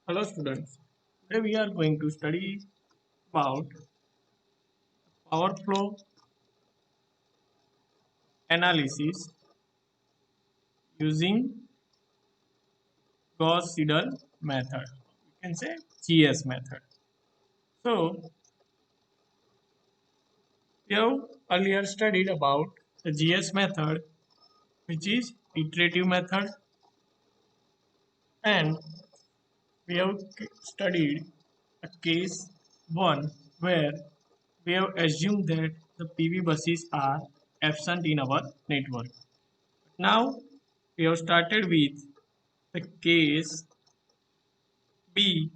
Hello students, today we are going to study about power flow analysis using Gauss-Seidel method. You can say GS method. So we have earlier studied about the GS method, which is iterative method, and we have studied a case 1 where we have assumed that the PV buses are absent in our network. Now we have started with the case B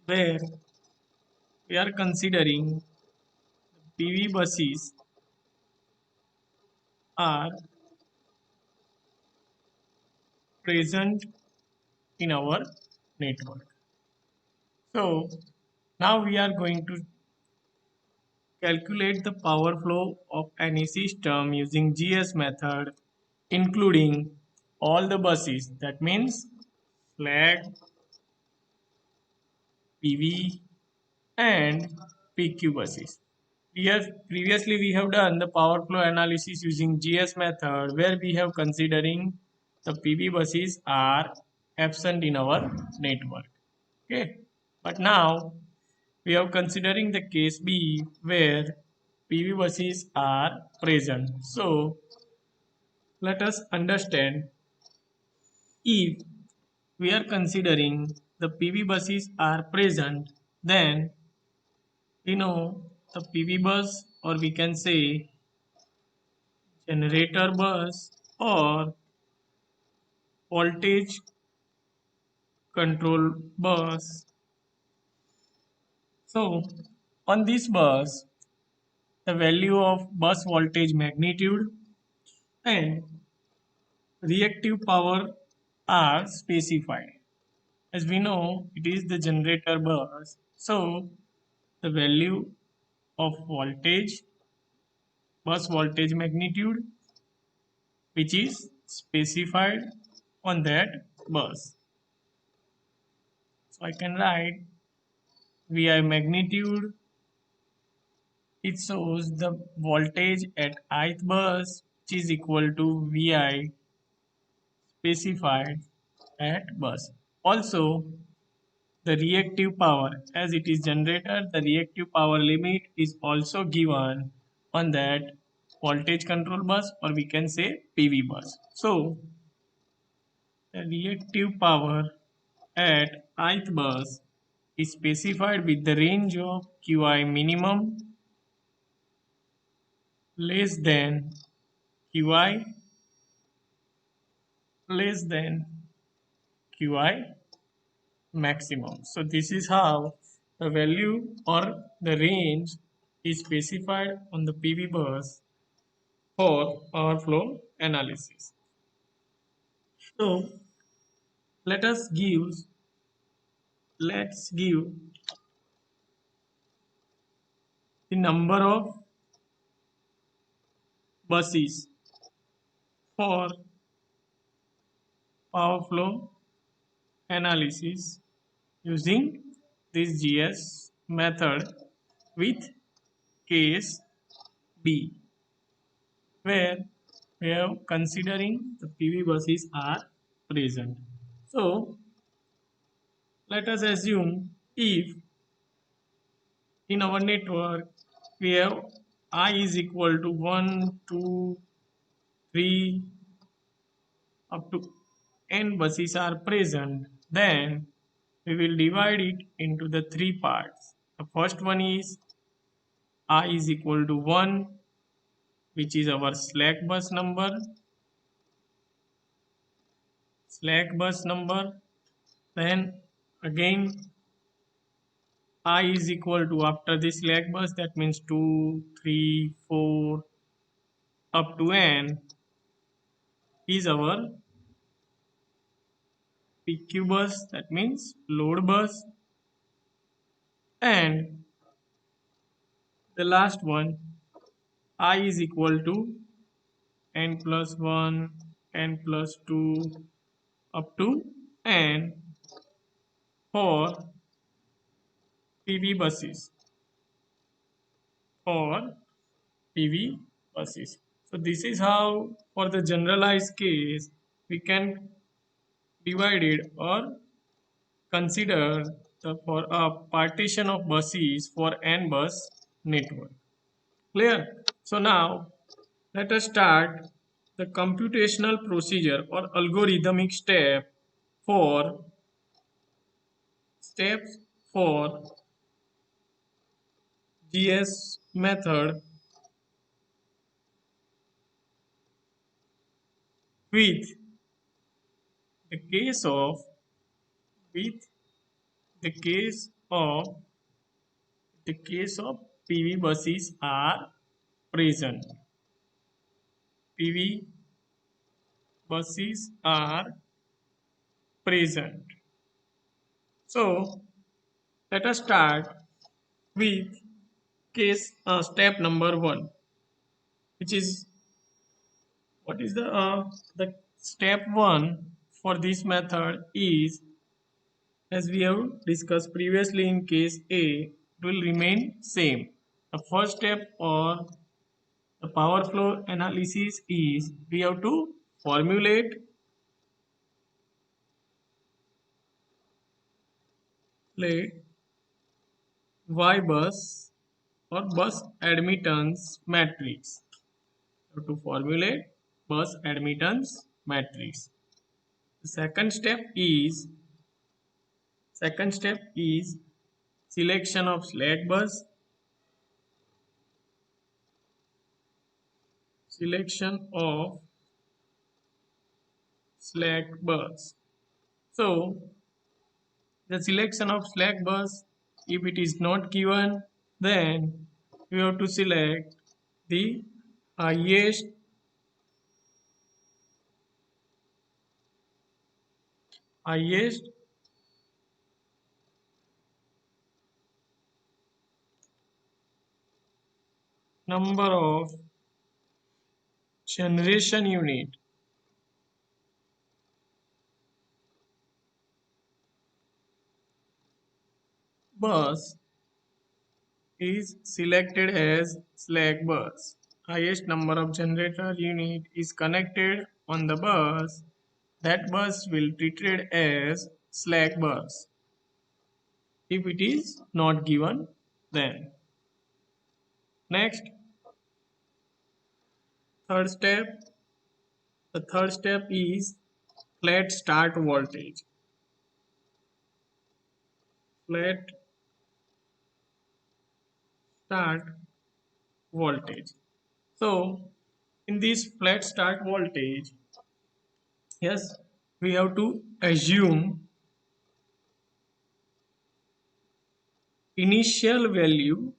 where we are considering PV buses are present in our network. So now we are going to calculate the power flow of any system using GS method, including all the buses. That means slack, PV and PQ buses. Previously we have done the power flow analysis using GS method where we have considering the PV buses are absent in our network. Okay, but now we are considering the case B where PV buses are present. So let us understand, if we are considering the PV buses are present, then we know the PV bus, or we can say generator bus, or voltage control bus. So on this bus, the value of bus voltage magnitude and reactive power are specified. As we know, it is the generator bus. So the value of voltage, bus voltage magnitude, which is specified on that bus. So I can write VI magnitude. It shows the voltage at ith bus, which is equal to VI specified at bus. Also, the reactive power, as it is generator, the reactive power limit is also given on that voltage control bus, or we can say PV bus. So, the reactive power at ith bus is specified with the range of Qi minimum less than Qi less than Qi maximum. So this is how the value or the range is specified on the PV bus for power flow analysis. So let us give let's give the number of buses for power flow analysis using this GS method with case B, where we are considering the PV buses are present. So let us assume, if in our network we have I is equal to 1, 2, 3 up to n buses are present, then we will divide it into the three parts. The first one is I is equal to 1, which is our slack bus number. Then again I is equal to, after this slack bus, that means 2, 3, 4 up to n is our PQ bus, that means load bus. And the last one, I is equal to n plus 1, n plus 2 up to n for PV buses. For PV buses. So this is how for the generalized case we can divide it or consider for a partition of buses for n bus network. Clear? So now let us start the computational procedure or algorithmic for steps for GS method with the case of with the case of PV buses are present. PV buses are present. So let us start with case step number one, which is what is the step one for this method is, as we have discussed previously in case A, it will remain same. The first step or the power flow analysis is we have to formulate Y bus or bus admittance matrix. You have to formulate bus admittance matrix. The second step is selection of selection of slack bus. So the selection of slack bus, if it is not given, then we have to select the highest highest number of generation unit bus is selected as slack bus. Highest number of generator unit is connected on the bus. That bus will treated as slack bus. If it is not given, then next third step. The third step is flat start voltage. Flat start voltage. So in this flat start voltage, yes, we have to assume initial value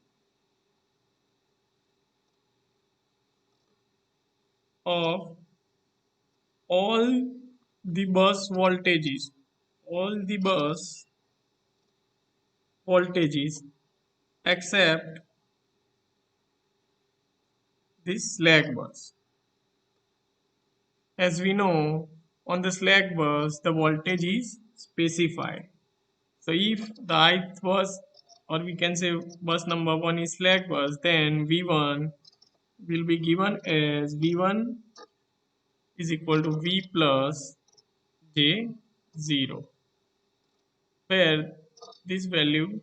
of all the bus voltages, all the bus voltages except this slack bus. As we know, on the slack bus the voltage is specified. So if the ith bus, or we can say bus number 1 is slack bus, then V1 will be given as V1 is equal to V plus J0, where this value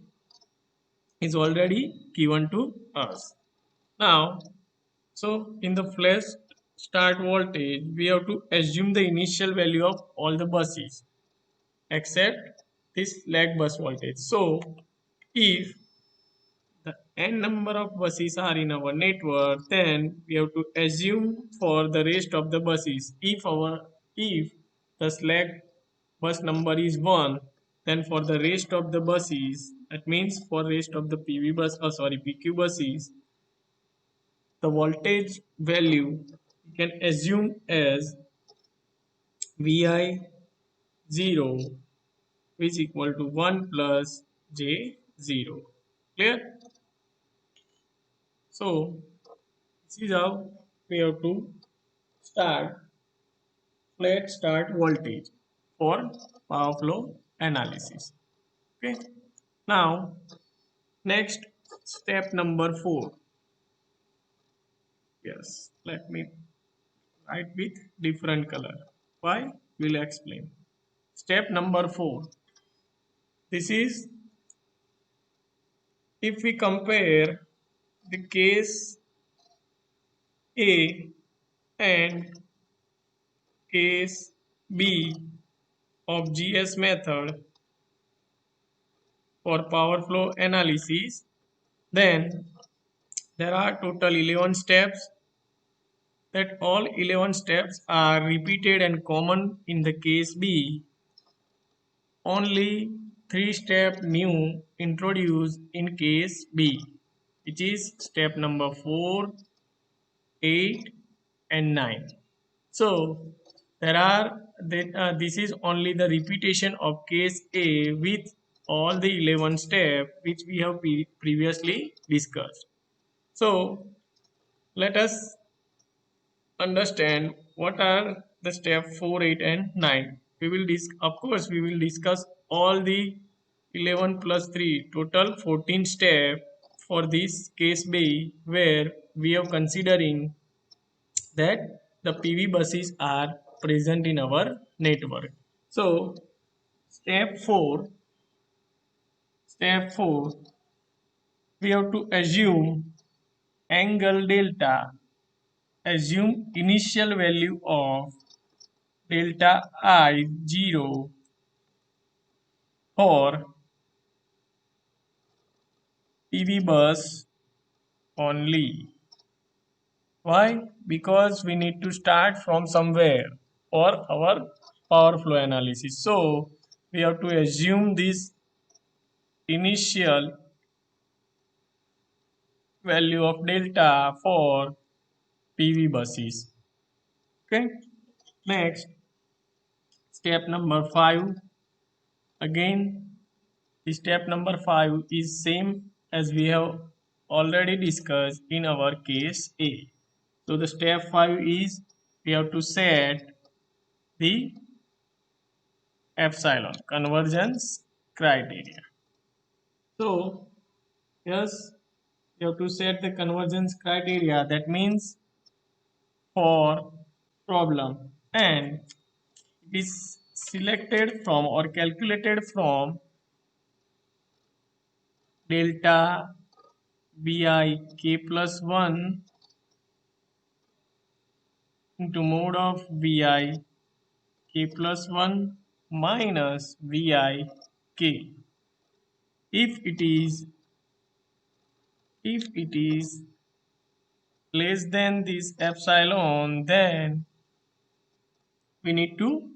is already given to us. Now, so in the flash start voltage, we have to assume the initial value of all the buses except this slack bus voltage. So if the n number of buses are in our network, then we have to assume for the rest of the buses, if the slack bus number is 1, then for the rest of the buses, that means for rest of the PQ buses, the voltage value you can assume as Vi 0 is equal to 1 plus J 0. Clear? So this is how we have to start flat start voltage for power flow analysis. Okay. Now next, step number 4. Yes, let me write with different color. Why? We'll explain. Step number 4. This is if we compare the case A and case B of GS method for power flow analysis, then there are total 11 steps, that all 11 steps are repeated and common in the case B. Only 3 steps new introduced in case B, which is step number 4, 8 and 9. So this is only the repetition of case A with all the 11 steps which we have previously discussed. So let us understand what are the step 4, 8 and 9. Of course we will discuss all the 11 plus 3 total 14 step for this case B, where we are considering that the PV buses are present in our network. So step 4, step 4, we have to assume angle delta, assume initial value of delta I 0 for PV bus only. Why? Because we need to start from somewhere for our power flow analysis. So we have to assume this initial value of delta for PV buses. Okay. Next, step number 5. Again, step number 5 is same as we have already discussed in our case A. So the step 5 is we have to set the epsilon convergence criteria. So yes, you have to set the convergence criteria. That means for problem, and it is selected from or calculated from delta bi k plus 1 into mode of vi k plus 1 minus vi k. If it is less than this epsilon, then we need to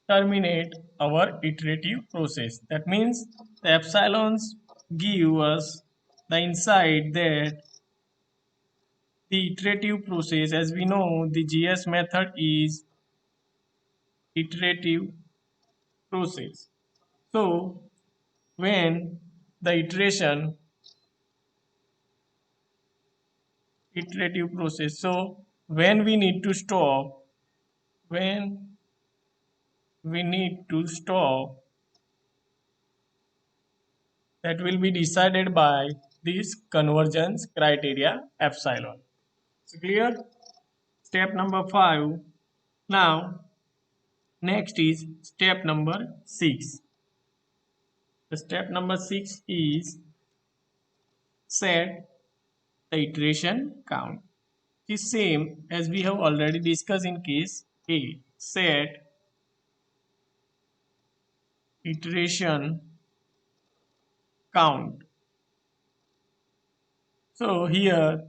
terminate our iterative process. That means the epsilons give us the insight that the iterative process, as we know, the GS method is iterative process. So when the iterative process, so when we need to stop, when we need to stop, that will be decided by this convergence criteria epsilon. So clear? Step number 5. Now next is step number 6. The step number 6 is set the iteration count. It is same as we have already discussed in case A. Set iteration count. So here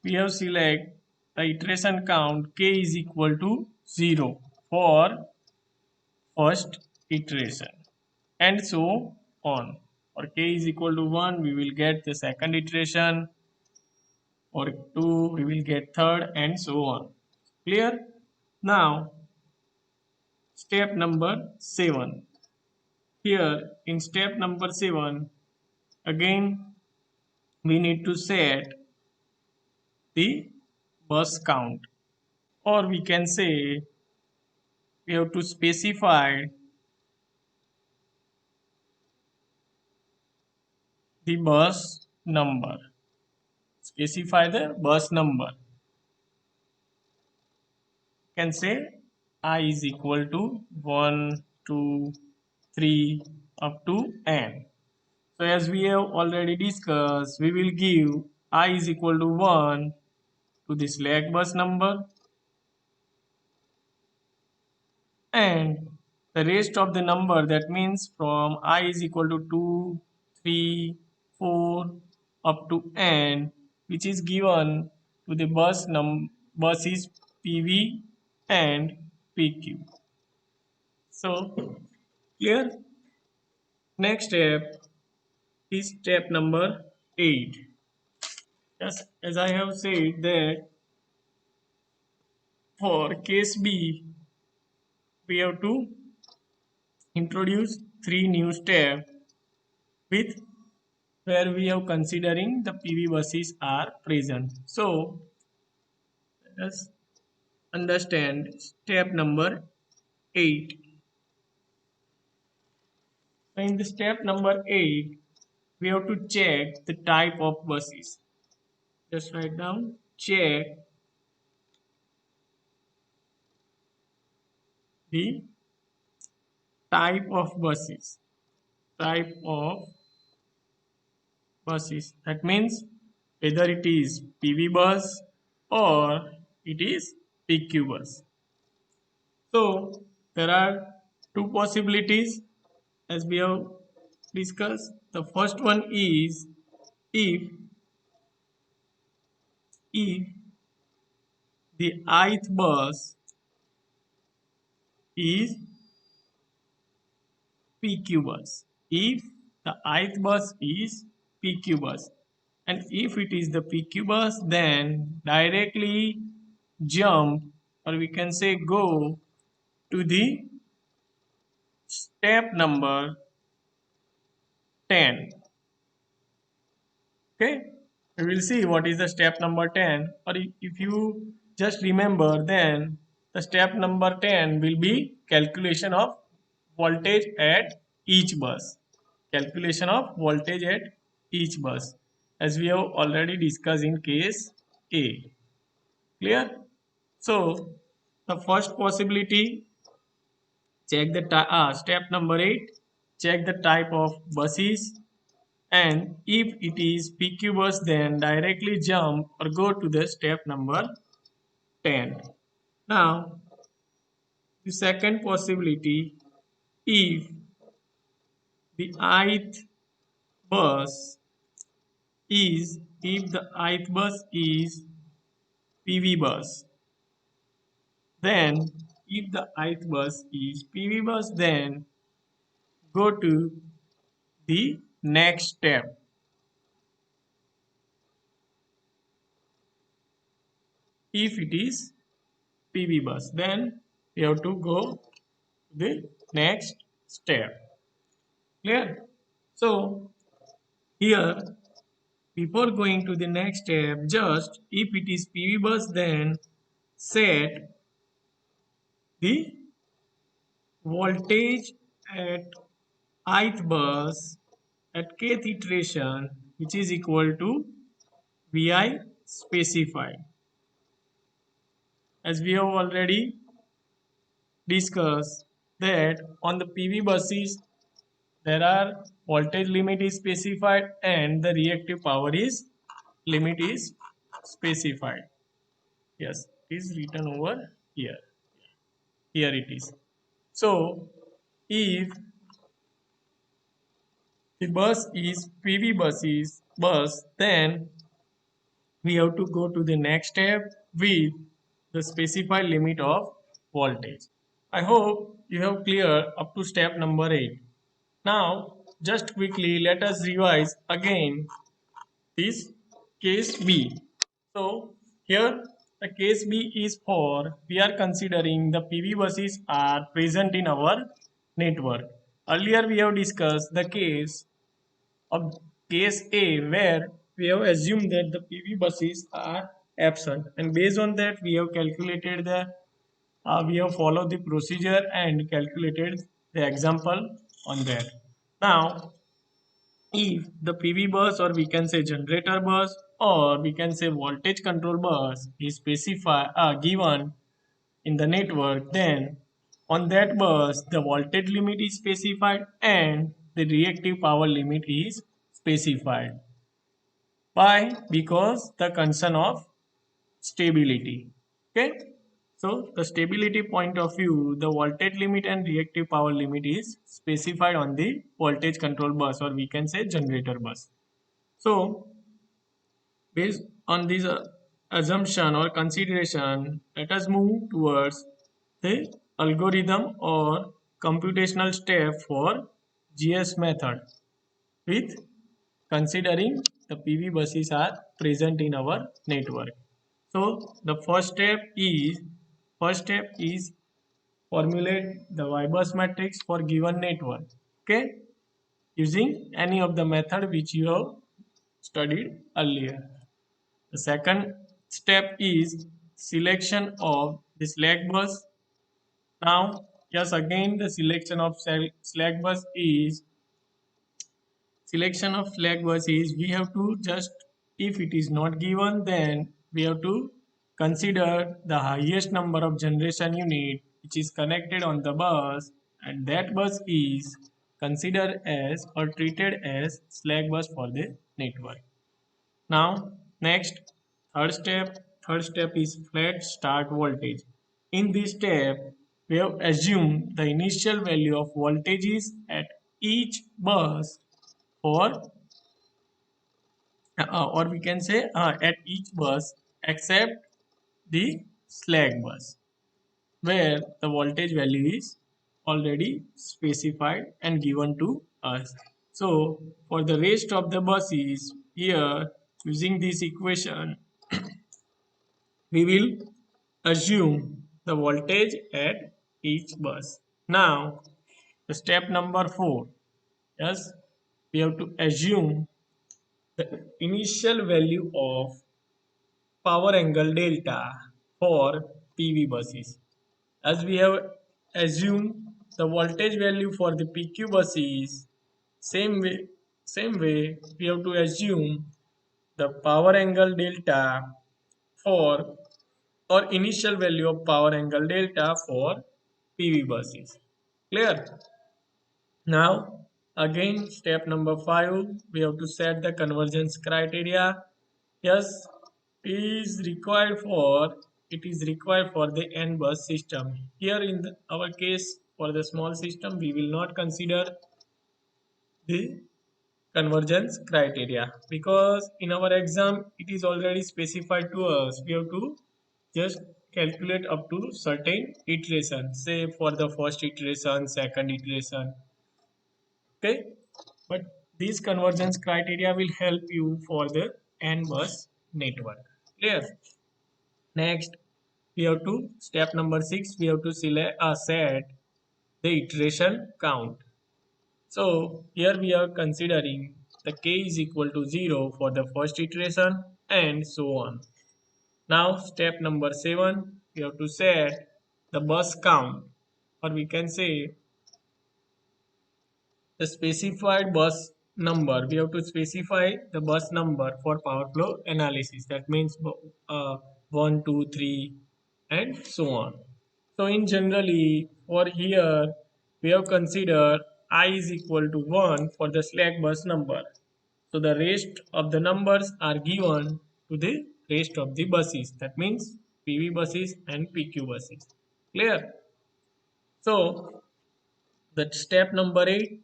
we have select the iteration count k is equal to 0 for first iteration and so on. For k is equal to 1, we will get the second iteration. For 2, we will get third and so on. Clear? Now step number 7. Here in step number 7, again we need to set the bus count, or we can say we have to specify the bus number. Specify the bus number. You can say I is equal to 1, 2, 3 up to n. So as we have already discussed, we will give I is equal to 1 to the slack bus number, and the rest of the number, that means from I is equal to 2, 3, 4 up to n, which is given to the buses PV and PQ. So here next step is step number 8. Just as I have said that for case B we have to introduce 3 new steps with where we are considering the PV buses are present. So let us understand step number 8. In the step number 8, we have to check the type of buses. Just write down check the type of buses. Type of buses. That means whether it is PV bus or it is PQ bus. So there are two possibilities as we have discussed. The first one is if if the ith bus is PQ bus. If the ith bus is PQ bus, and if it is the PQ bus, then directly jump, or we can say go to the step number 10. Okay, we will see what is the step number 10, or if you just remember, then the step number 10 will be calculation of voltage at each bus. Calculation of voltage at each bus, as we have already discussed in case A. Clear? So the first possibility, check the step number 8, check the type of buses, and if it is PQ bus, then directly jump or go to the step number 10. Now the second possibility, if the ith bus if the ith bus is PV bus, then if the ith bus is PV bus, then go to the next step. If it is PV bus, then we have to go to the next step. Clear? So here, before going to the next step, just if it is PV bus, then set the voltage at ith bus at kth iteration, which is equal to Vi specified. As we have already discussed that on the PV buses there are voltage limit is specified and the reactive power is limit is specified. Yes, it is written over here. Here it is. So if the bus is PV bus, then we have to go to the next step with the specified limit of voltage. I hope you have cleared up to step number 8. Now just quickly let us revise again this case B. So here the case B is for we are considering the PV buses are present in our network. Earlier we have discussed the case of case A where we have assumed that the PV buses are absent, and based on that we have calculated we have followed the procedure and calculated the example on that. Now if the PV bus, or we can say generator bus, or we can say voltage control bus is given in the network, then on that bus the voltage limit is specified and the reactive power limit is specified. Why? Because the concern of stability. Okay. So the stability point of view, the voltage limit and reactive power limit is specified on the voltage control bus, or we can say generator bus. So based on this assumption or consideration, let us move towards the algorithm or computational step for GS method with considering the PV buses are present in our network. So the first step is formulate the Y-bus matrix for given network. Okay, using any of the method which you have studied earlier. The second step is selection of the slack bus. Now, yes, again the slack bus is selection of slack bus is we have to just, if it is not given, then we have to consider the highest number of generation unit which is connected on the bus, and that bus is considered as or treated as slack bus for the network. Now, next, third step is flat start voltage. In this step, we have assumed the initial value of voltages at each bus for, or we can say at each bus except the slack bus, where the voltage value is already specified and given to us. So, for the rest of the buses, here using this equation, we will assume the voltage at each bus. Now, the step number 4, yes, we have to assume the initial value of power angle delta for PV buses. As we have assumed the voltage value for the PQ buses, same way, same way we have to assume the power angle delta for, or initial value of power angle delta for PV buses. Clear? Now, again, step number 5, we have to set the convergence criteria. Yes, it is required for the n bus system. Here in our case, for the small system, we will not consider the convergence criteria, because in our exam it is already specified to us. We have to just calculate up to certain iteration, say for the first iteration, second iteration. Okay, but these convergence criteria will help you for the n bus network. Clear? Next, we have to step number 6, we have to set the iteration count. So here we are considering the k is equal to 0 for the first iteration and so on. Now step number 7, we have to set the bus count, or we can say the specified bus number. We have to specify the bus number for power flow analysis. That means 1, 2, 3 and so on. So in generally for here we have considered I is equal to 1 for the slack bus number. So the rest of the numbers are given to the rest of the buses. That means PV buses and PQ buses. Clear? So that step number 8,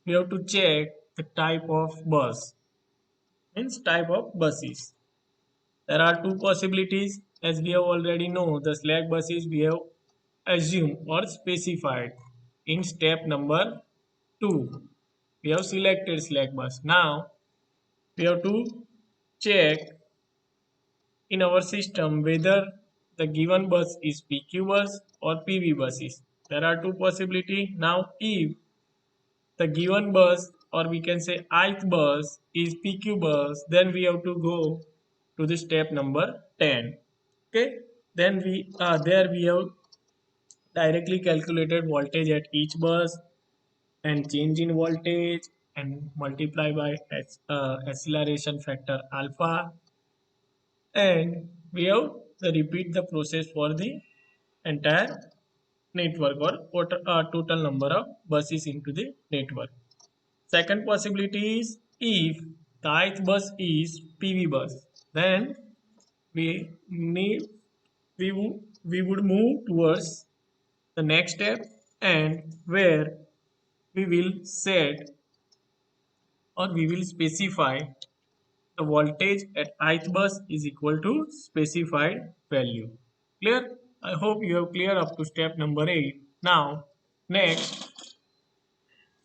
we have to check the type of bus, means type of buses. There are two possibilities, as we have already know the slack buses we have assumed or specified in step number 2. We have selected slack bus. Now we have to check in our system whether the given bus is PQ bus or PV buses. There are two possibilities. Now if the given bus, or we can say ith bus, is PQ bus, then we have to go to the step number 10. Okay, then we have directly calculated voltage at each bus and change in voltage, and multiply by acceleration factor alpha, and we have to repeat the process for the entire network or total number of buses into the network. Second possibility is if the ith bus is PV bus, then we need we would move towards the next step, and where we will set or we will specify the voltage at ith bus is equal to specified value. Clear? I hope you have clear up to step number 8. Now, next,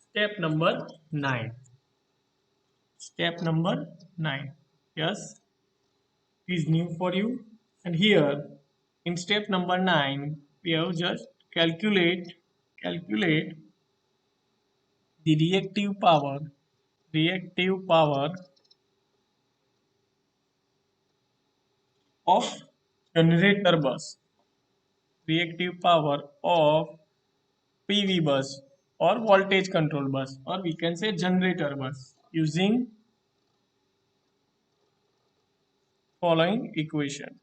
step number 9. Step number 9. Yes, is new for you. And here, in step number 9, we have just calculate the reactive power of generator bus, reactive power of PV bus or voltage control bus, or we can say generator bus, using following equation.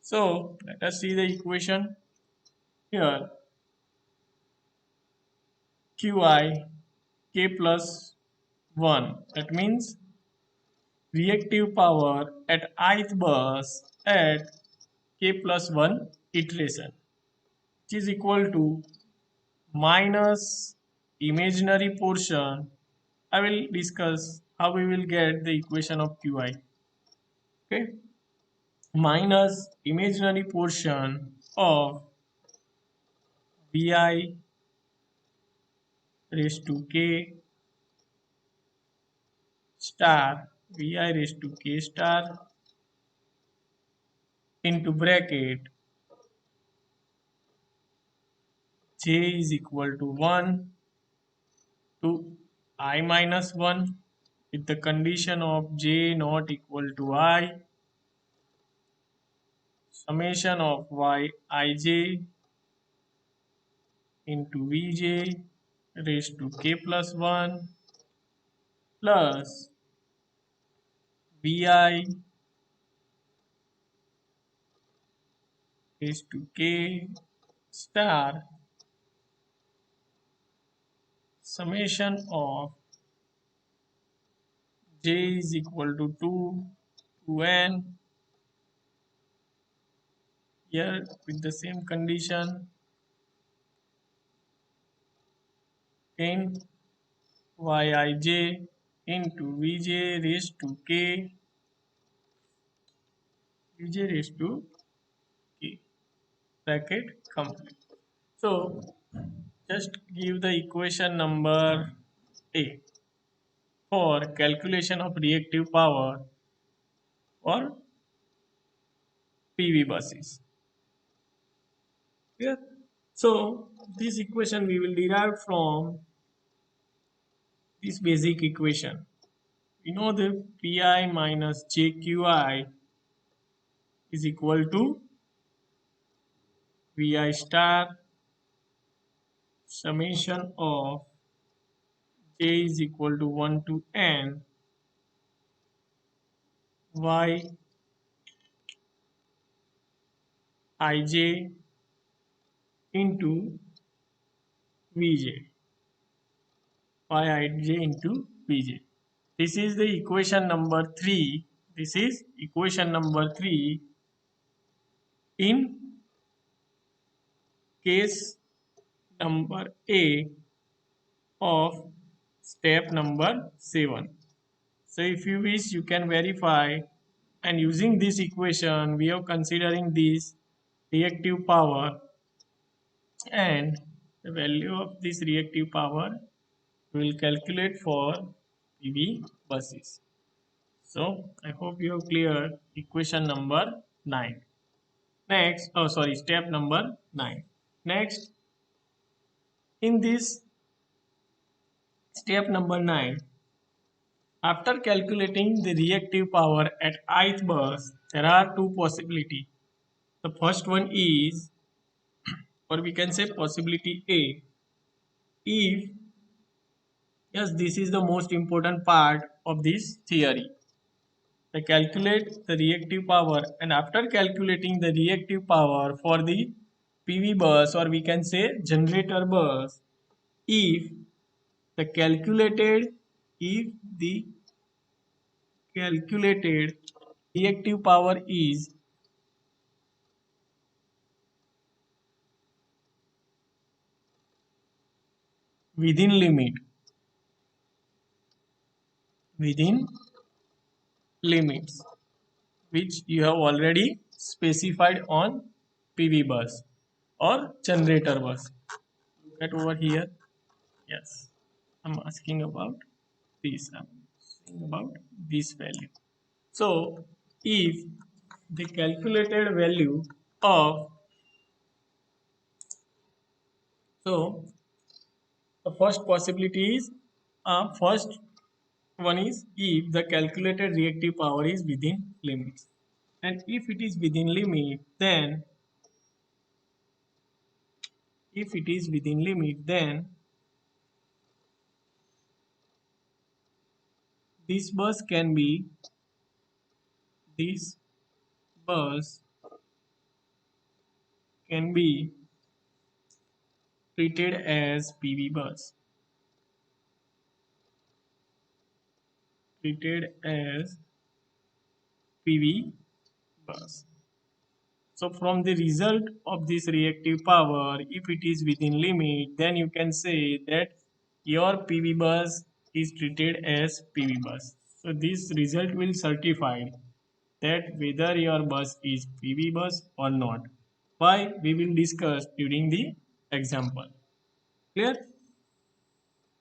So let us see the equation here. Qi k plus 1, that means reactive power at ith bus at k plus 1 iteration, which is equal to minus imaginary portion. I will discuss how we will get the equation of Qi. Okay, minus imaginary portion of Vi raised to k star Vi raised to k star into bracket j is equal to 1 to I minus 1 with the condition of j not equal to I, summation of Yij into Vj raised to k plus 1 plus Vi raised to k star summation of j is equal to 2 to n, here with the same condition in Yij into Vj raised to k, Vj raised to k, bracket complete. So just give the equation number A for calculation of reactive power for PV buses. Yeah. So this equation we will derive from this basic equation. We know that Pi minus JQi is equal to Vi star summation of j is equal to 1 to n Y ij into Vj, Yij into Vj. This is the equation number 3. This is equation number 3 in case number A of step number 7. So if you wish, you can verify, and using this equation we are considering this reactive power, and the value of this reactive power we will calculate for PV buses. So I hope you have cleared equation number 9. Next, oh sorry, step number 9. Next, in this step number 9, after calculating the reactive power at ith bus, there are two possibilities. The first one is, or we can say possibility A, if, yes, this is the most important part of this theory. They calculate the reactive power, and after calculating the reactive power for the PV bus, or we can say generator bus, if the calculated if the calculated reactive power is within limit, within limits which you have already specified on PV bus or generator bus. Look at over here. Yes, I'm asking about this. I'm asking about this value. So, if the calculated value of, so the first possibility is, first one is if the calculated reactive power is within limits, and if it is within limit, then if it is within limit, then this bus can be this bus can be treated as PV bus, treated as PV bus. So from the result of this reactive power, if it is within limit, then you can say that your PV bus is treated as PV bus. So this result will certify that whether your bus is PV bus or not. Why? We will discuss during the example. Clear?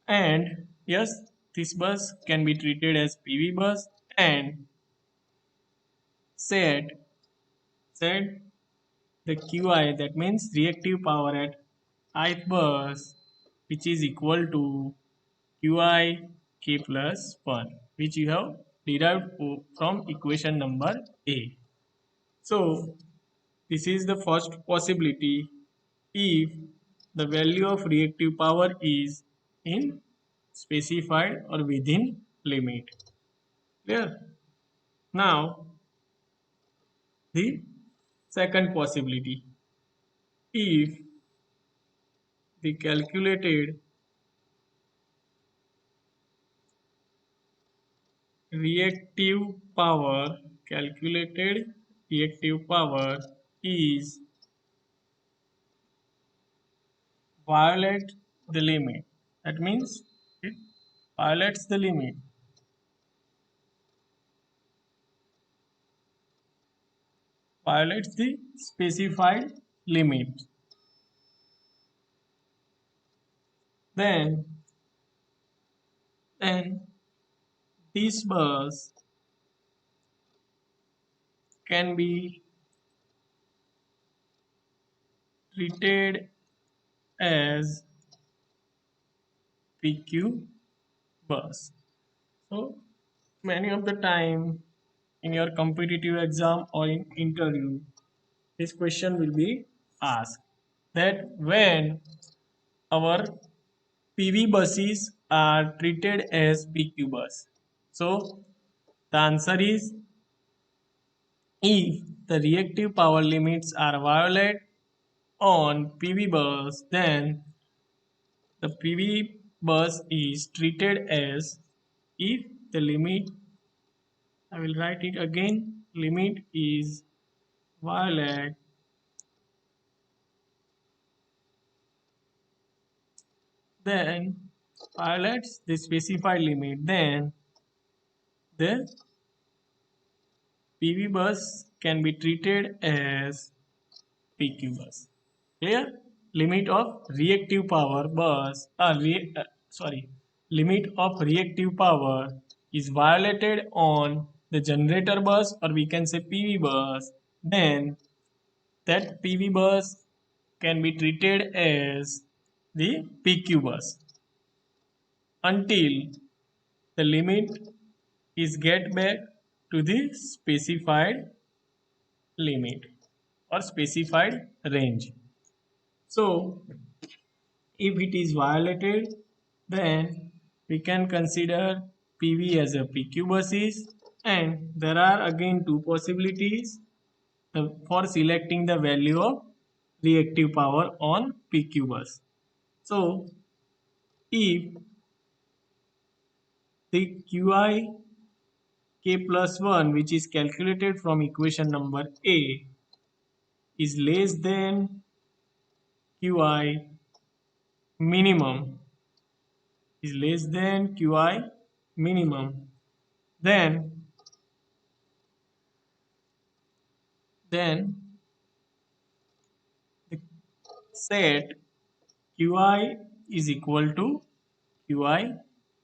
And yes, this bus can be treated as PV bus, and said said the Qi, that means reactive power at ith bus, which is equal to Qi k plus 1, which you have derived from equation number A. So this is the first possibility if the value of reactive power is in specified or within limit. Clear? Now the second possibility, if the reactive calculated reactive power is violate the limit. That means it violates the limit. Violates the specified limit. Then, then this bus can be treated as PQ bus. So many of the time in your competitive exam or in interview, this question will be asked that when our PV buses are treated as PQ bus. So the answer is if the reactive power limits are violated on PV bus, then the PV bus is treated as, if the limit, I will write it again, limit is violated, then violates the specified limit, then the PV bus can be treated as PQ bus. Clear? Limit of reactive power bus, limit of reactive power is violated on the generator bus, or we can say PV bus, then that PV bus can be treated as the PQ bus until the limit is get back to the specified limit or specified range. So If it is violated, then we can consider PV as a PQ buses, and there are again two possibilities for selecting the value of reactive power on PQ bus. So if the QI K plus 1, which is calculated from equation number A, is less than QI minimum, QI minimum, then then the set QI is equal to QI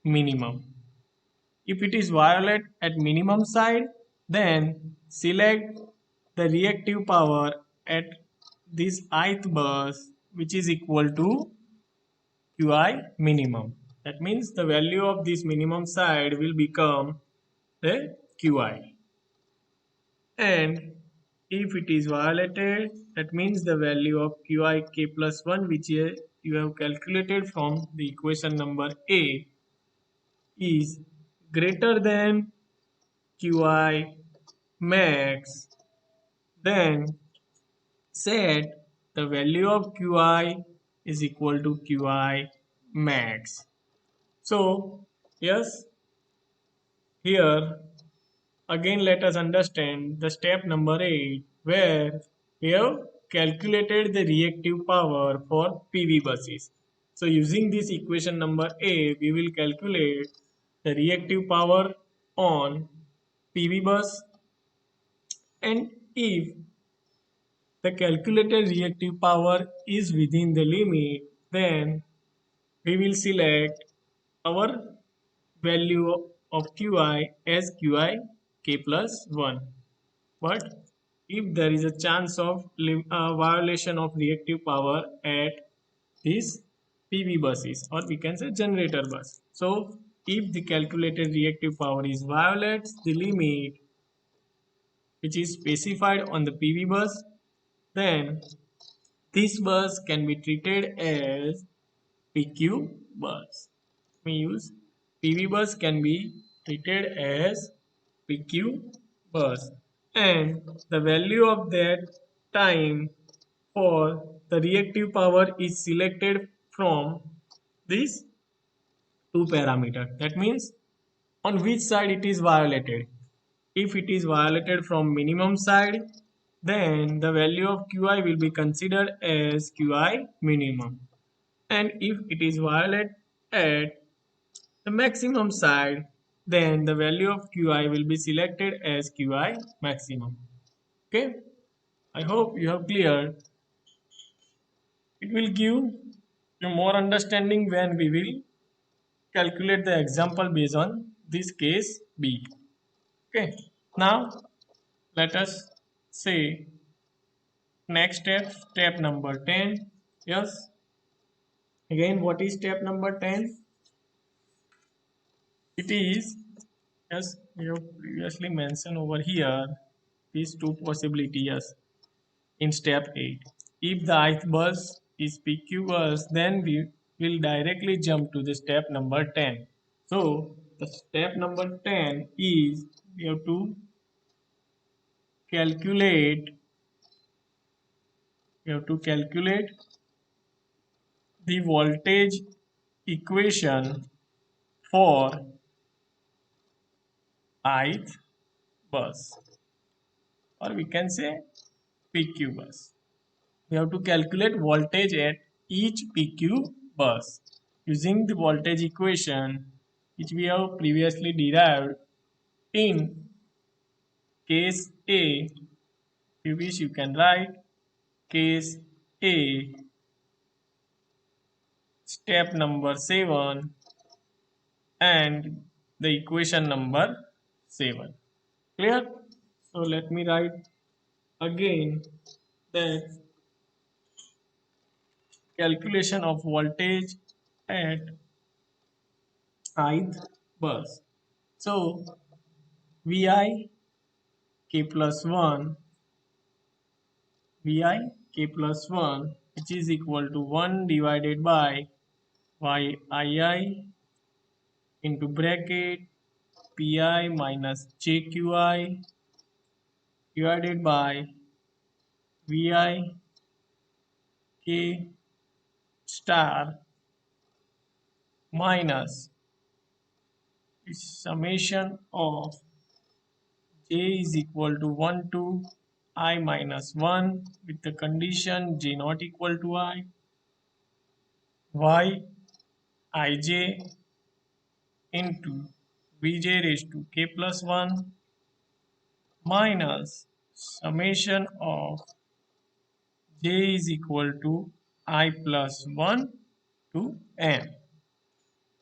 minimum. If it is violate at minimum side, then select the reactive power at this ith bus, which is equal to QI minimum. That means the value of this minimum side will become the QI. And if it is violated, that means the value of QI k plus 1, which you have calculated from the equation number A, is greater than QI max, then set the value of QI is equal to QI max. So, yes, here again let us understand the step number 8, where we have calculated the reactive power for PV buses. So using this equation number A, we will calculate the reactive power on PV bus, and if the calculated reactive power is within the limit, then we will select our value of QI as QI k plus 1. But if there is a chance of violation of reactive power at these PV buses, or we can say generator bus. So if the calculated reactive power is violates the limit which is specified on the PV bus, then this bus can be treated as PQ bus. We use PV bus can be treated as PQ bus, and the value of that time for the reactive power is selected from these two parameters. That means on which side it is violated. If it is violated from minimum side, then the value of QI will be considered as QI minimum. And if it is violated at the maximum side, then the value of QI will be selected as QI maximum. Okay, I hope you have cleared. It will give you more understanding when we will calculate the example based on this case B. Okay, now let us say next step number 10. Yes, again, what is step number 10? It is, as we have previously mentioned over here, these two possibilities in step 8. If the ith bus is PQ bus, then we will directly jump to the step number 10. So the step number 10 is we have to calculate the voltage equation for ith bus, or we can say PQ bus. We have to calculate voltage at each PQ bus using the voltage equation which we have previously derived in case A. If you wish, you can write case A, step number 7, and the equation number 7. Clear? So let me write again the calculation of voltage at ith bus. So Vi k plus 1, Vi k plus 1 which is equal to 1 divided by YII into bracket PI minus JQI divided by VI K star minus summation of J is equal to 1 to I minus 1 with the condition J not equal to I, Y ij into Vj raised to k plus 1 minus summation of J is equal to I plus 1 to n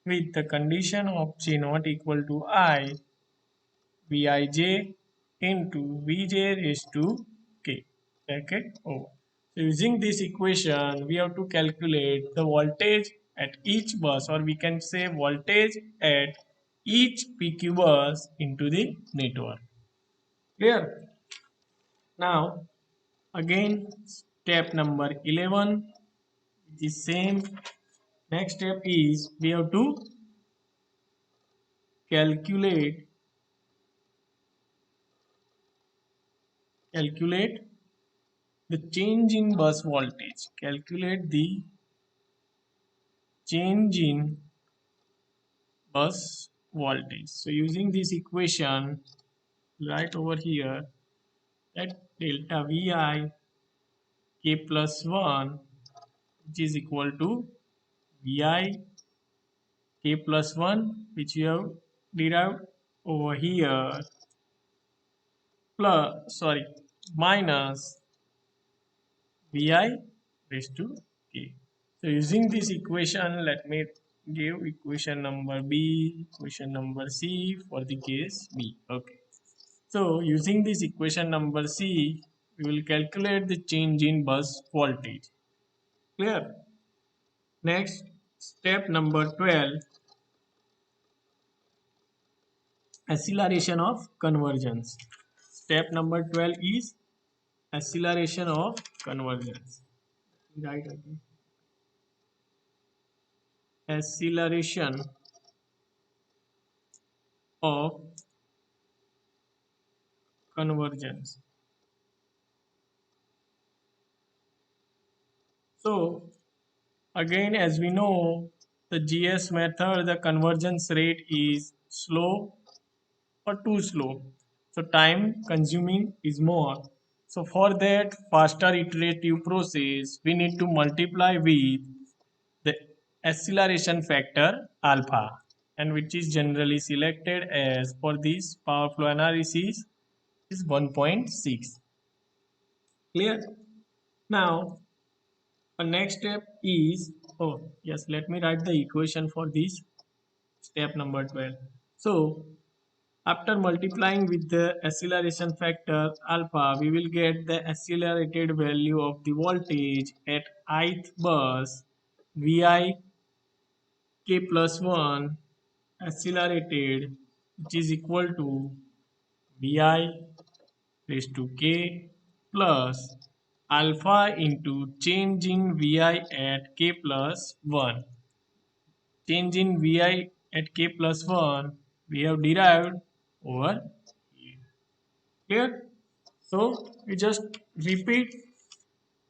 with the condition of J not equal to I, Vij into Vj raised to k bracket over. So using this equation, we have to calculate the voltage at each bus, or we can say voltage at each PQ bus into the network. Clear? Now, again, step number 11 is same. Next step is we have to calculate the change in bus voltage. Calculate the change in bus voltage. So using this equation right over here, that delta Vi k plus 1, which is equal to Vi k plus 1, which you have derived over here, plus minus Vi raised to k. So using this equation, let me give equation number B, equation number C for the case B. Okay. So using this equation number C, we will calculate the change in bus voltage. Clear? Next, step number 12, acceleration of convergence. Step number 12 is acceleration of convergence. Right again. Acceleration of convergence. So again, as we know, the GS method, the convergence rate is slow or too slow. So time consuming is more. So for that faster iterative process, we need to multiply with the acceleration factor alpha, and which is generally selected as for this power flow analysis is 1.6. Clear? Now, the next step is, oh yes, let me write the equation for this step number 12. So after multiplying with the acceleration factor alpha, we will get the accelerated value of the voltage at ith bus Vi k plus 1 accelerated, which is equal to Vi raised to k plus alpha into change in Vi at k plus 1. Change in Vi at k plus 1 we have derived over here. Clear? So we just repeat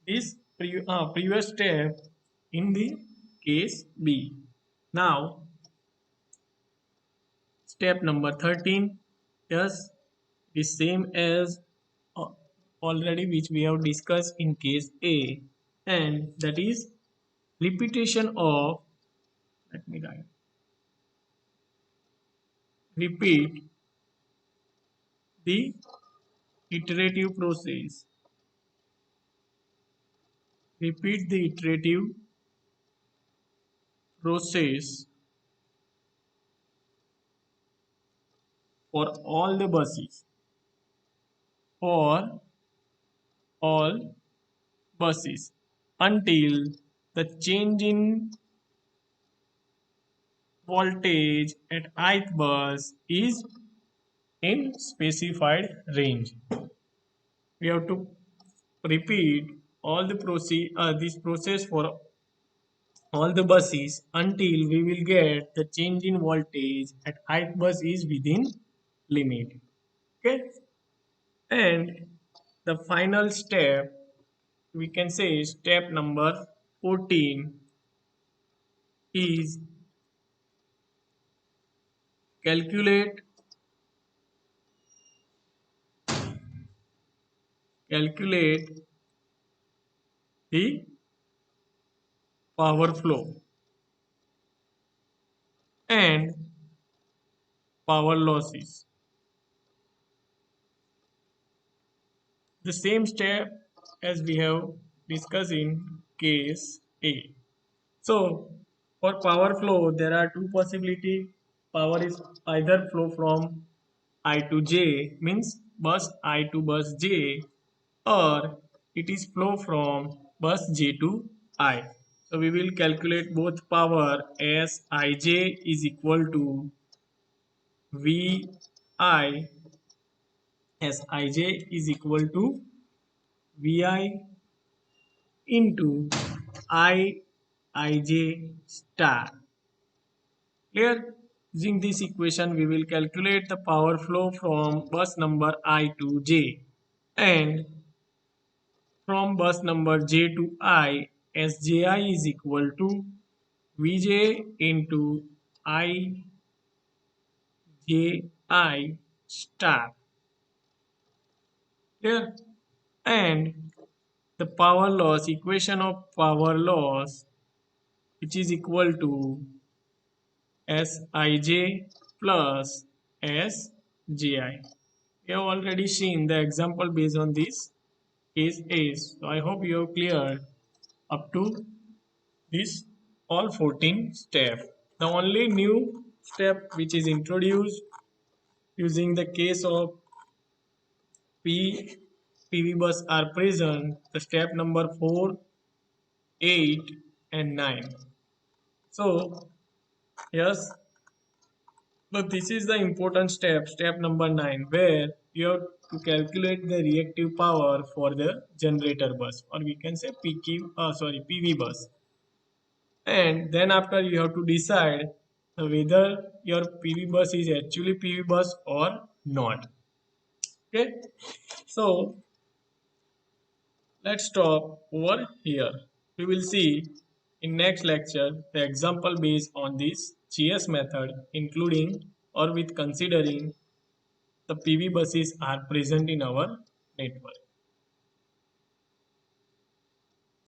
this previous step in the case B. Now step number 13 is the same as uh, already which we have discussed in case A, and that is repetition of, let me write, repeat the iterative process. Repeat the iterative process for all the buses, for all buses until the change in voltage at ith bus is in specified range. We have to repeat all the this process for all the buses until we will get the change in voltage at ith bus is within limit. Okay, and the final step, we can say step number 14, is calculate calculate the power flow and power losses. The same step as we have discussed in case A. So for power flow, there are two possibilities. Power is either flow from I to J, means bus I to bus J, or it is flow from bus J to I. So we will calculate both power as Ij is equal to Vi, as Ij is equal to Vi into Ij star. Clear? Using this equation, we will calculate the power flow from bus number I to J, and from bus number J to I, as Ji is equal to Vj into Ij star. Clear? And the power loss, equation of power loss, which is equal to Sij plus Sji. We have already seen the example based on this case A. So I hope you have cleared up to this all 14 steps. The only new step which is introduced using the case of PV bus are present, the step number 4, 8 and 9. So yes, but this is the important step, step number 9, where you have to calculate the reactive power for the generator bus, or we can say PV bus. And then after you have to decide whether your PV bus is actually PV bus or not. Okay, so let's stop over here. We will see in next lecture the example based on this GS method, including or with considering the PV buses are present in our network.